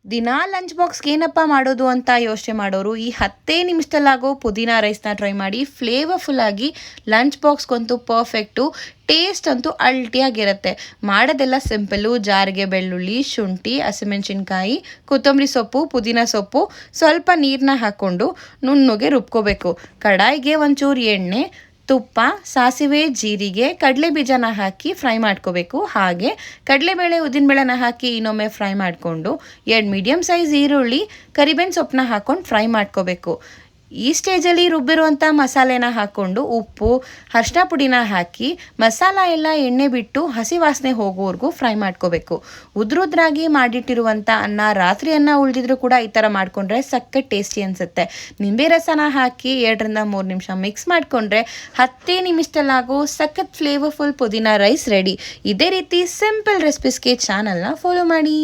ದಿನಾ ಲಂಚ್ ಬಾಕ್ಸ್ಗೆ ಏನಪ್ಪ ಮಾಡೋದು ಅಂತ ಯೋಚನೆ ಮಾಡೋರು ಈ 10 ನಿಮಿಷದಲ್ಲಾಗೋ ಪುದೀನ ರೈಸ್ನ ಟ್ರೈ ಮಾಡಿ. ಫ್ಲೇವರ್ಫುಲ್ ಆಗಿ ಲಂಚ್ ಬಾಕ್ಸ್ಗಂತೂ ಪರ್ಫೆಕ್ಟು. ಟೇಸ್ಟ್ ಅಂತೂ ಅಲ್ಟಿಯಾಗಿರುತ್ತೆ. ಮಾಡೋದೆಲ್ಲ ಸಿಂಪಲ್ಲು. ಜಾರಿಗೆ ಬೆಳ್ಳುಳ್ಳಿ, ಶುಂಠಿ, ಹಸಿಮೆಣಸಿನ್ಕಾಯಿ, ಕೊತ್ತಂಬರಿ ಸೊಪ್ಪು, ಪುದೀನ ಸೊಪ್ಪು, ಸ್ವಲ್ಪ ನೀರನ್ನ ಹಾಕ್ಕೊಂಡು ನುಣ್ಣಗೆ ರುಬ್ಕೋಬೇಕು. ಕಡಾಯಿಗೆ ಒಂಚೂರು ಎಣ್ಣೆ, ತುಪ್ಪ, ಸಾಸಿವೆ, ಜೀರಿಗೆ, ಕಡಲೆ ಬೀಜನ ಹಾಕಿ ಫ್ರೈ ಮಾಡ್ಕೋಬೇಕು. ಹಾಗೆ ಕಡಲೆಬೇಳೆ, ಉದ್ದಿನಬೇಳೆನ ಹಾಕಿ ಇನ್ನೊಮ್ಮೆ ಫ್ರೈ ಮಾಡಿಕೊಂಡು 2 ಮೀಡಿಯಮ್ ಸೈಜ್ ಈರುಳ್ಳಿ, ಕರಿಬೇವಿನ ಸೊಪ್ಪನ್ನ ಹಾಕ್ಕೊಂಡು ಫ್ರೈ ಮಾಡ್ಕೋಬೇಕು. ಈ ಸ್ಟೇಜಲ್ಲಿ ರುಬ್ಬಿರುವಂಥ ಮಸಾಲೆನ ಹಾಕ್ಕೊಂಡು ಉಪ್ಪು, ಅರಿಶಿನ ಪುಡಿನ ಹಾಕಿ ಮಸಾಲ ಎಲ್ಲ ಎಣ್ಣೆ ಬಿಟ್ಟು ಹಸಿ ವಾಸನೆ ಹೋಗೋವರೆಗೂ ಫ್ರೈ ಮಾಡ್ಕೋಬೇಕು. ಉದ್ರುದ್ರಾಗಿ ಮಾಡಿಟ್ಟಿರುವಂಥ ಅನ್ನ, ರಾತ್ರಿ ಅನ್ನ ಉಳಿದಿದ್ರು ಕೂಡ ಈ ಥರ ಮಾಡಿಕೊಂಡ್ರೆ ಸಖತ್ ಟೇಸ್ಟಿ ಅನಿಸುತ್ತೆ. ನಿಂಬೆ ರಸನ ಹಾಕಿ 2 ರಿಂದ 3 ನಿಮಿಷ ಮಿಕ್ಸ್ ಮಾಡಿಕೊಂಡ್ರೆ 10 ನಿಮಿಷದಲ್ಲಾಗೋ ಸಖತ್ ಫ್ಲೇವರ್ಫುಲ್ ಪುದೀನ ರೈಸ್ ರೆಡಿ. ಇದೇ ರೀತಿ ಸಿಂಪಲ್ ರೆಸಿಪೀಸ್ಗೆ ಚಾನಲ್ನ ಫಾಲೋ ಮಾಡಿ.